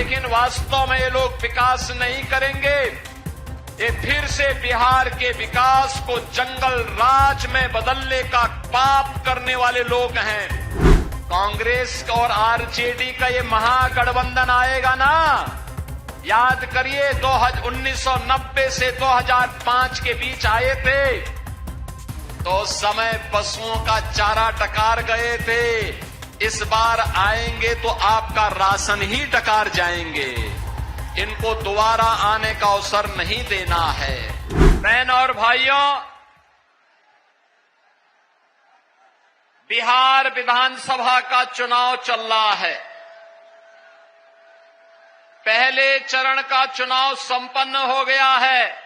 लेकिन वास्तव में ये लोग विकास नहीं करेंगे। ये फिर से बिहार के विकास को जंगल राज में बदलने का पाप करने वाले लोग हैं। कांग्रेस और आरजेडी का ये महागठबंधन आएगा ना, याद करिए 1990 से 2005 के बीच आए थे, तो उस समय पशुओं का चारा टकार गए थे। इस बार आएंगे तो आपका राशन ही टकार जाएंगे। इनको दोबारा आने का अवसर नहीं देना है। बहन और भाइयों, बिहार विधानसभा का चुनाव चल रहा है। पहले चरण का चुनाव संपन्न हो गया है।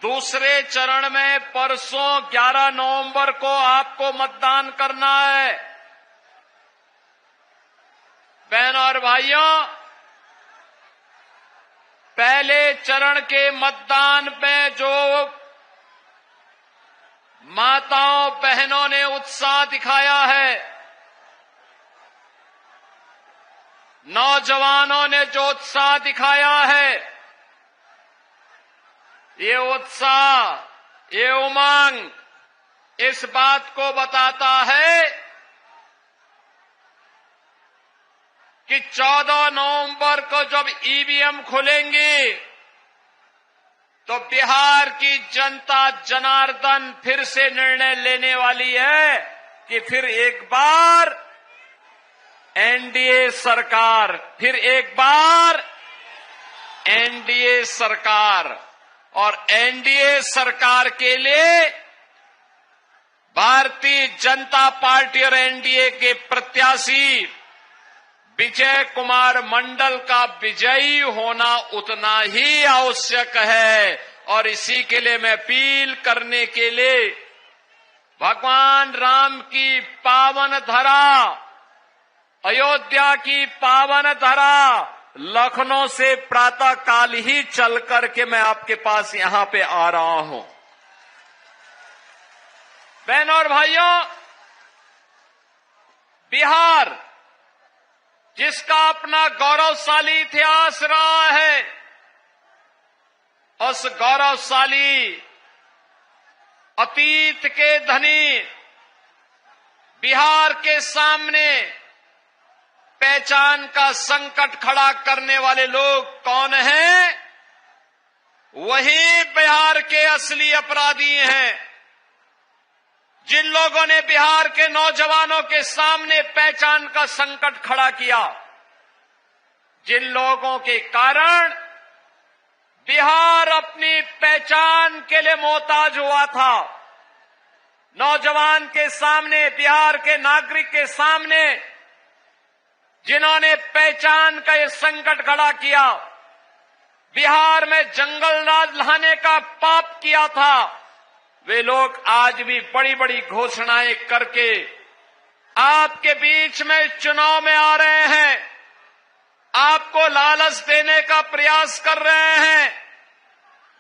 दूसरे चरण में परसों 11 नवंबर को आपको मतदान करना है। बहन और भाइयों, पहले चरण के मतदान में जो माताओं बहनों ने उत्साह दिखाया है, नौजवानों ने जो उत्साह दिखाया है, ये उत्साह, ये उमंग इस बात को बताता है कि 14 नवंबर को जब ईवीएम खुलेंगी तो बिहार की जनता जनार्दन फिर से निर्णय लेने वाली है कि फिर एक बार एनडीए सरकार, फिर एक बार एनडीए सरकार। और एनडीए सरकार के लिए भारतीय जनता पार्टी और एनडीए के प्रत्याशी विजय कुमार मंडल का विजयी होना उतना ही आवश्यक है। और इसी के लिए मैं अपील करने के लिए भगवान राम की पावन धरा, अयोध्या की पावन धरा, लखनऊ से प्रातः काल ही चल करके मैं आपके पास यहां पे आ रहा हूं। बहनों और भाइयों, बिहार जिसका अपना गौरवशाली इतिहास रहा है, उस गौरवशाली अतीत के धनी बिहार के सामने पहचान का संकट खड़ा करने वाले लोग कौन हैं? वही बिहार के असली अपराधी हैं। जिन लोगों ने बिहार के नौजवानों के सामने पहचान का संकट खड़ा किया, जिन लोगों के कारण बिहार अपनी पहचान के लिए मोहताज हुआ था, नौजवान के सामने, बिहार के नागरिक के सामने जिन्होंने पहचान का ये संकट खड़ा किया, बिहार में जंगल राज लाने का पाप किया था, वे लोग आज भी बड़ी बड़ी घोषणाएं करके आपके बीच में चुनाव में आ रहे हैं, आपको लालच देने का प्रयास कर रहे हैं,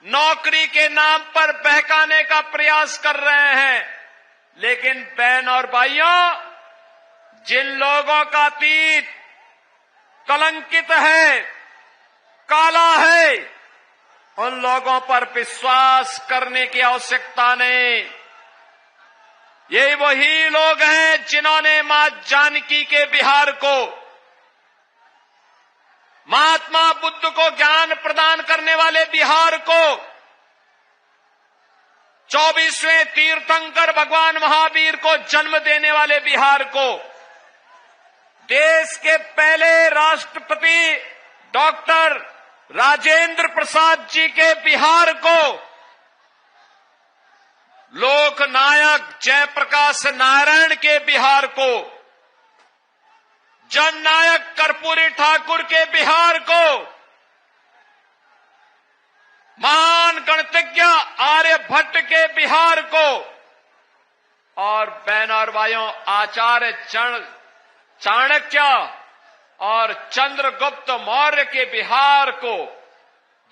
नौकरी के नाम पर बहकाने का प्रयास कर रहे हैं। लेकिन बहन और भाइयों, जिन लोगों का अतीत कलंकित है, काला है, उन लोगों पर विश्वास करने की आवश्यकता नहीं। ये वही लोग हैं जिन्होंने मां जानकी के बिहार को, महात्मा बुद्ध को ज्ञान प्रदान करने वाले बिहार को, 24वें तीर्थंकर भगवान महावीर को जन्म देने वाले बिहार को, देश के पहले राष्ट्रपति डॉक्टर राजेंद्र प्रसाद जी के बिहार को, लोकनायक जयप्रकाश नारायण के बिहार को, जननायक कर्पूरी ठाकुर के बिहार को, महान गणितज्ञ आर्यभट्ट के बिहार को, और बहन और भाइयों, आचार्य चाणक्य और चंद्रगुप्त मौर्य के बिहार को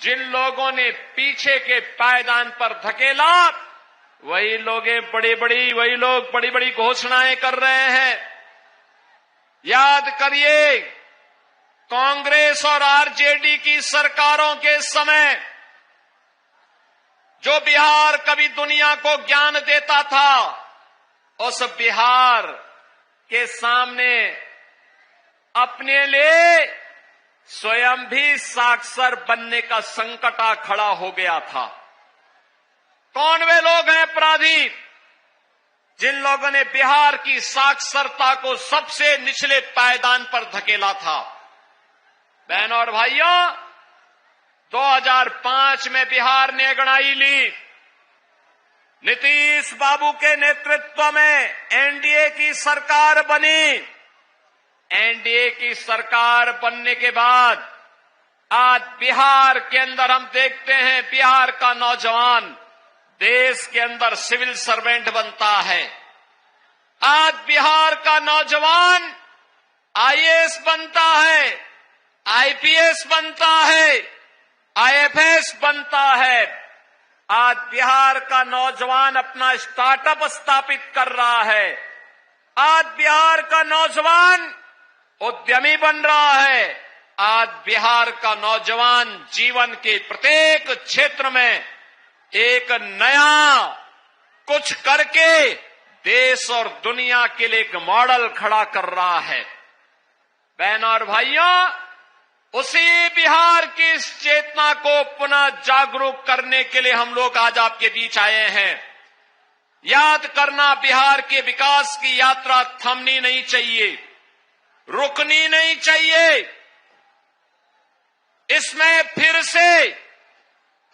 जिन लोगों ने पीछे के पायदान पर धकेला, वही लोग बड़ी बड़ी घोषणाएं कर रहे हैं। याद करिए, कांग्रेस और आरजेडी की सरकारों के समय जो बिहार कभी दुनिया को ज्ञान देता था, उस बिहार के सामने अपने लिए स्वयं भी साक्षर बनने का संकट आ खड़ा हो गया था। कौन वे लोग हैं अपराधी जिन लोगों ने बिहार की साक्षरता को सबसे निचले पायदान पर धकेला था? बहनों और भाइयों, 2005 में बिहार ने अंगड़ाई ली। नीतीश बाबू के नेतृत्व में एनडीए की सरकार बनी। एनडीए की सरकार बनने के बाद आज बिहार के अंदर हम देखते हैं, बिहार का नौजवान देश के अंदर सिविल सर्वेंट बनता है। आज बिहार का नौजवान आईएएस बनता है, आईपीएस बनता है, आईएफएस बनता है। आज बिहार का नौजवान अपना स्टार्टअप स्थापित कर रहा है। आज बिहार का नौजवान उद्यमी बन रहा है। आज बिहार का नौजवान जीवन के प्रत्येक क्षेत्र में एक नया कुछ करके देश और दुनिया के लिए एक मॉडल खड़ा कर रहा है। बहनों और भाइयों, उसी बिहार की इस चेतना को पुनः जागरूक करने के लिए हम लोग आज आपके बीच आए हैं। याद करना, बिहार के विकास की यात्रा थमनी नहीं चाहिए, रुकनी नहीं चाहिए। इसमें फिर से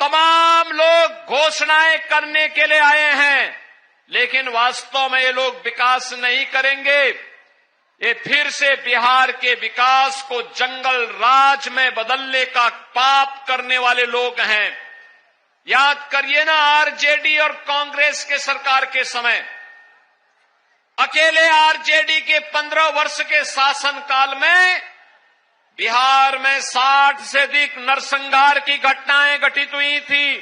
तमाम लोग घोषणाएं करने के लिए आए हैं, लेकिन वास्तव में ये लोग विकास नहीं करेंगे। ये फिर से बिहार के विकास को जंगल राज में बदलने का पाप करने वाले लोग हैं। याद करिए ना, आरजेडी और कांग्रेस के सरकार के समय अकेले आरजेडी के 15 वर्ष के शासनकाल में बिहार में 60 से अधिक नरसंहार की घटनाएं घटित हुई थी।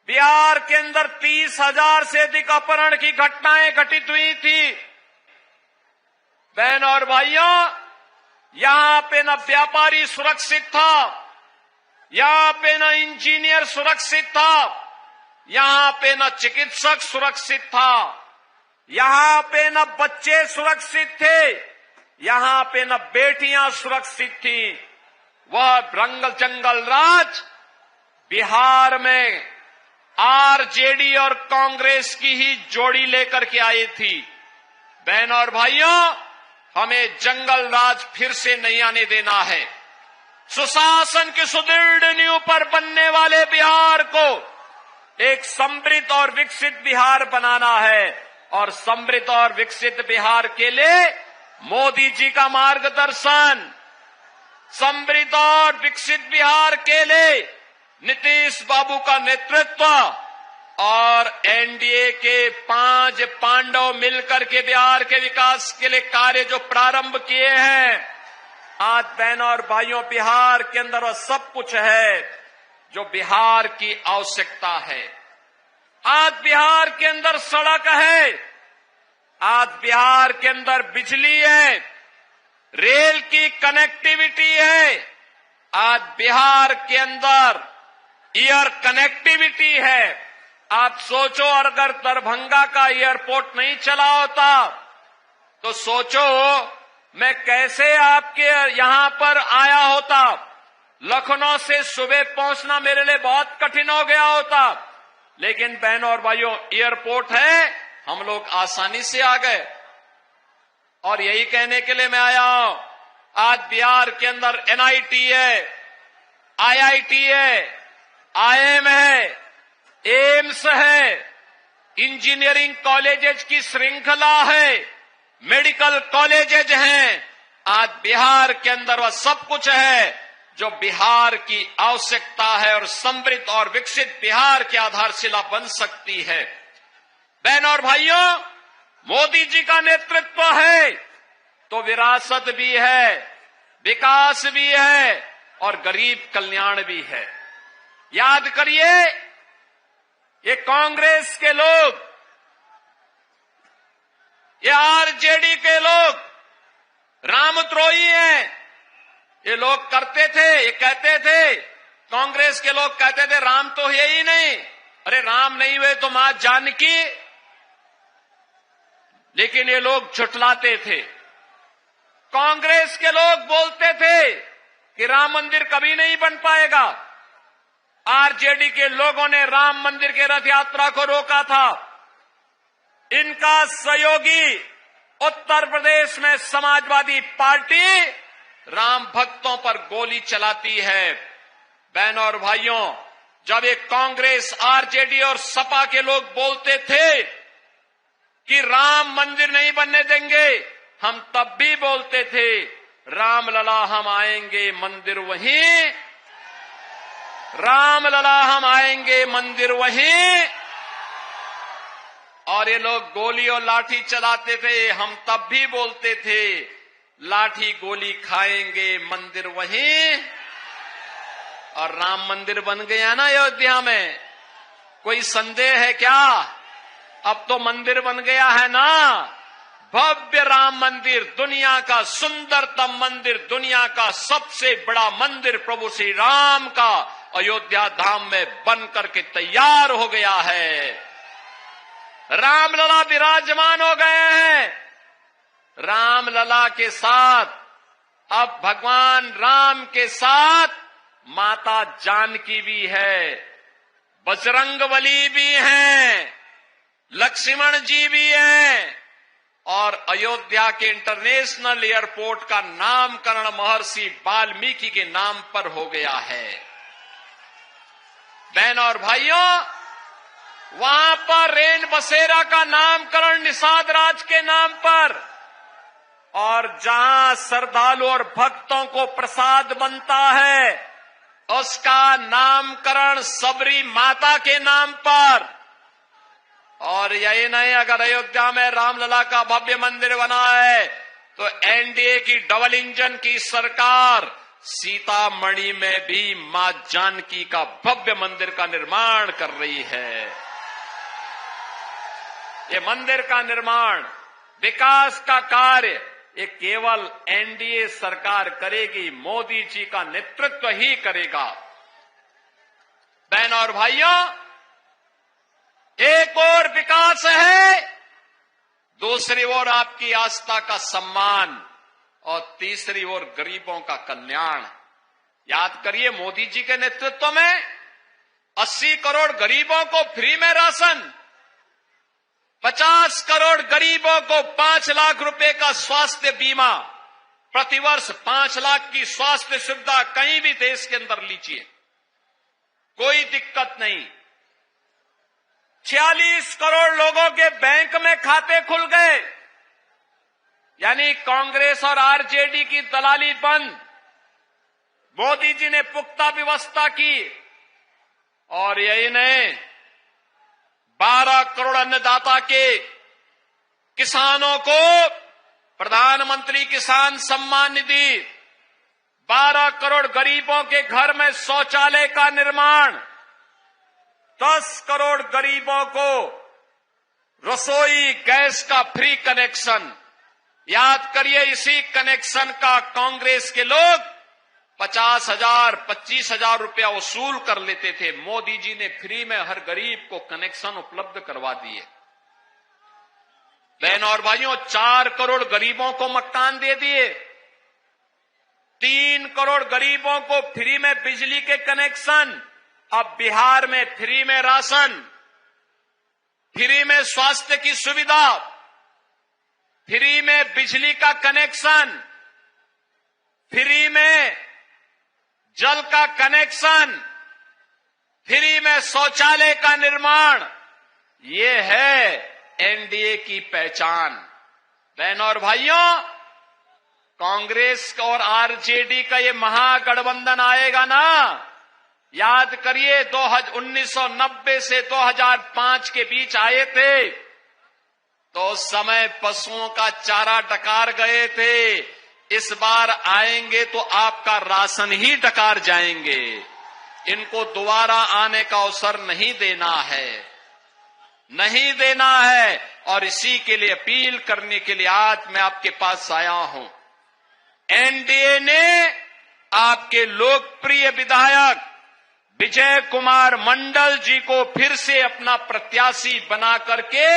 बिहार के अंदर 30,000 से अधिक अपहरण की घटनाएं घटित हुई थी। बहनों और भाइयों, यहां पे न व्यापारी सुरक्षित था, यहां पे न इंजीनियर सुरक्षित था, यहां पे न चिकित्सक सुरक्षित था, यहां पे न बच्चे सुरक्षित थे, यहां पे न बेटियां सुरक्षित थी। वह रंगल जंगल राज बिहार में आरजेडी और कांग्रेस की ही जोड़ी लेकर के आई थी। बहनों और भाइयों, हमें जंगल राज फिर से नहीं आने देना है। सुशासन की सुदृढ़ नींव पर बनने वाले बिहार को एक समृद्ध और विकसित बिहार बनाना है, और समृद्ध और विकसित बिहार के लिए मोदी जी का मार्गदर्शन, समृद्ध और विकसित बिहार के लिए नीतीश बाबू का नेतृत्व और एनडीए के 5 पांडव मिलकर के बिहार के विकास के लिए कार्य जो प्रारंभ किए हैं, आज बहनों और भाइयों, बिहार के अंदर वह सब कुछ है जो बिहार की आवश्यकता है। आज बिहार के अंदर सड़क है, आज बिहार के अंदर बिजली है, रेल की कनेक्टिविटी है, आज बिहार के अंदर एयर कनेक्टिविटी है। आप सोचो, अगर दरभंगा का एयरपोर्ट नहीं चला होता तो सोचो मैं कैसे आपके यहां पर आया होता। लखनऊ से सुबह पहुंचना मेरे लिए बहुत कठिन हो गया होता, लेकिन बहनों और भाइयों, एयरपोर्ट है, हम लोग आसानी से आ गए। और यही कहने के लिए मैं आया हूं, आज बिहार के अंदर एनआईटी है, आईआईटी है, आईएम है, एम्स है, इंजीनियरिंग कॉलेजेस की श्रृंखला है, मेडिकल कॉलेजेस हैं। आज बिहार के अंदर वह सब कुछ है जो बिहार की आवश्यकता है और समृद्ध और विकसित बिहार की आधारशिला बन सकती है। बहनों और भाइयों, मोदी जी का नेतृत्व है तो विरासत भी है, विकास भी है और गरीब कल्याण भी है। याद करिए, ये कांग्रेस के लोग, ये आरजेडी के लोग रामद्रोही हैं। ये लोग करते थे, ये कहते थे, कांग्रेस के लोग कहते थे राम तो है ही नहीं, अरे राम नहीं हुए तो मां जानकी। लेकिन ये लोग झुठलाते थे। कांग्रेस के लोग बोलते थे कि राम मंदिर कभी नहीं बन पाएगा। आरजेडी के लोगों ने राम मंदिर के रथ यात्रा को रोका था। इनका सहयोगी उत्तर प्रदेश में समाजवादी पार्टी राम भक्तों पर गोली चलाती है। बहनों और भाइयों, जब एक कांग्रेस, आरजेडी और सपा के लोग बोलते थे कि राम मंदिर नहीं बनने देंगे, हम तब भी बोलते थे रामलला हम आएंगे मंदिर वहीं, रामलला हम आएंगे मंदिर वहीं। और ये लोग गोली और लाठी चलाते थे, हम तब भी बोलते थे लाठी गोली खाएंगे मंदिर वहीं। और राम मंदिर बन गया ना अयोध्या में, कोई संदेह है क्या? अब तो मंदिर बन गया है ना, भव्य राम मंदिर, दुनिया का सुंदरतम मंदिर, दुनिया का सबसे बड़ा मंदिर प्रभु श्री राम का अयोध्या धाम में बन करके तैयार हो गया है। रामलला विराजमान हो गए हैं। रामलला के साथ अब भगवान राम के साथ माता जानकी भी है, बजरंगबली भी हैं, लक्ष्मण जी भी हैं, और अयोध्या के इंटरनेशनल एयरपोर्ट का नामकरण महर्षि वाल्मीकि के नाम पर हो गया है। बहनों और भाइयों, वहां पर रेन बसेरा का नामकरण निषाद राज के नाम पर, और जहां श्रद्धालु और भक्तों को प्रसाद बनता है उसका नामकरण सबरी माता के नाम पर। और यही नहीं, अगर अयोध्या में रामलला का भव्य मंदिर बना है तो एनडीए की डबल इंजन की सरकार सीतामढ़ी में भी मां जानकी का भव्य मंदिर का निर्माण कर रही है। ये मंदिर का निर्माण, विकास का कार्य, ये केवल एनडीए सरकार करेगी, मोदी जी का नेतृत्व ही करेगा। बहनों और भाइयों, एक और विकास है, दूसरी ओर आपकी आस्था का सम्मान, और तीसरी ओर गरीबों का कल्याण। याद करिए, मोदी जी के नेतृत्व में 80 करोड़ गरीबों को फ्री में राशन, 50 करोड़ गरीबों को 5 लाख रुपए का स्वास्थ्य बीमा, प्रतिवर्ष 5 लाख की स्वास्थ्य सुविधा कहीं भी देश के अंदर लीजिए, कोई दिक्कत नहीं। 46 करोड़ लोगों के बैंक में खाते खुल गए, यानी कांग्रेस और आरजेडी की दलाली बंद। मोदी जी ने पुख्ता व्यवस्था की, और यही नहीं, 12 करोड़ अन्नदाता के किसानों को प्रधानमंत्री किसान सम्मान निधि, 12 करोड़ गरीबों के घर में शौचालय का निर्माण, 10 करोड़ गरीबों को रसोई गैस का फ्री कनेक्शन। याद करिए, इसी कनेक्शन का कांग्रेस के लोग 50,000, 25,000 रुपया वसूल कर लेते थे। मोदी जी ने फ्री में हर गरीब को कनेक्शन उपलब्ध करवा दिए। बहनों और भाइयों, 4 करोड़ गरीबों को मकान दे दिए, 3 करोड़ गरीबों को फ्री में बिजली के कनेक्शन, अब बिहार में फ्री में राशन, फ्री में स्वास्थ्य की सुविधा, फ्री में बिजली का कनेक्शन, फ्री में जल का कनेक्शन, फ्री में शौचालय का निर्माण। ये है एनडीए की पहचान। बहनों और भाइयों, कांग्रेस और आरजेडी का ये महागठबंधन आएगा ना, याद करिए 1990 से 2005 के बीच आए थे, तो उस समय पशुओं का चारा डकार गए थे। इस बार आएंगे तो आपका राशन ही डकार जाएंगे। इनको दोबारा आने का अवसर नहीं देना है, नहीं देना है। और इसी के लिए अपील करने के लिए आज मैं आपके पास आया हूं। एनडीए ने आपके लोकप्रिय विधायक विजय कुमार मंडल जी को फिर से अपना प्रत्याशी बना करके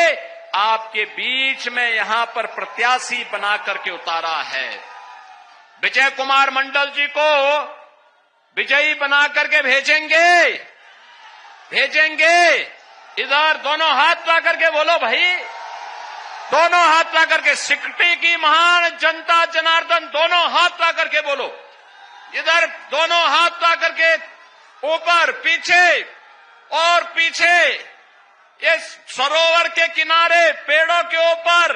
आपके बीच में यहां पर प्रत्याशी बना करके उतारा है। विजय कुमार मंडल जी को विजयी बना करके भेजेंगे। इधर दोनों हाथ ला करके बोलो भाई, दोनों हाथ ला करके, सिकटी की महान जनता जनार्दन, दोनों हाथ ला करके बोलो। इधर दोनों हाथ ला करके ऊपर, पीछे और पीछे, ये सरोवर के किनारे, पेड़ों के ऊपर,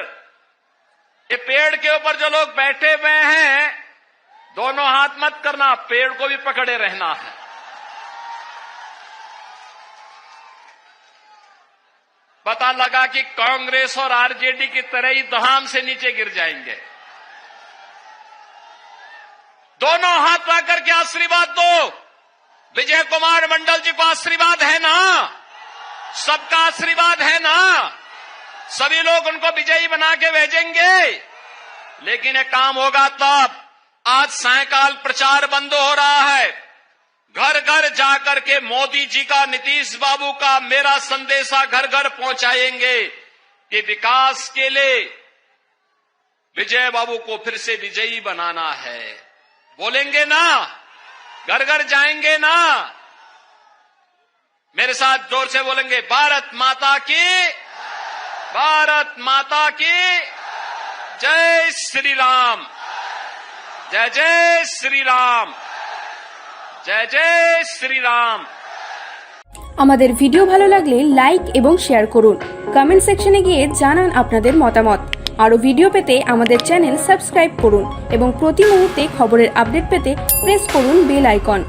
ये पेड़ के ऊपर जो लोग बैठे हुए हैं, दोनों हाथ मत करना, पेड़ को भी पकड़े रहना है। पता लगा कि कांग्रेस और आरजेडी की तरह ही धाम से नीचे गिर जाएंगे। दोनों हाथ ला करके आशीर्वाद दो। विजय कुमार मंडल जी को आशीर्वाद है ना? सबका आशीर्वाद है ना? सभी लोग उनको विजयी बना के भेजेंगे। लेकिन ये काम होगा तब। आज सायंकाल प्रचार बंद हो रहा है। घर घर जाकर के मोदी जी का, नीतीश बाबू का, मेरा संदेशा घर घर पहुंचाएंगे कि विकास के लिए विजय बाबू को फिर से विजयी बनाना है। बोलेंगे ना? घर घर जाएंगे ना? मेरे साथ जोर से बोलेंगे, भारत माता की, भारत माता की जय श्री राम, जय जय श्री राम, जय जय श्री राम। আমাদের ভিডিও ভালো লাগলে লাইক এবং শেয়ার করুন। কমেন্ট সেকশনে গিয়ে জানান আপনাদের মতামত। আরো ভিডিও পেতে আমাদের চ্যানেল সাবস্ক্রাইব করুন এবং প্রতি মুহূর্তে খবরের আপডেট পেতে প্রেস করুন বেল আইকন।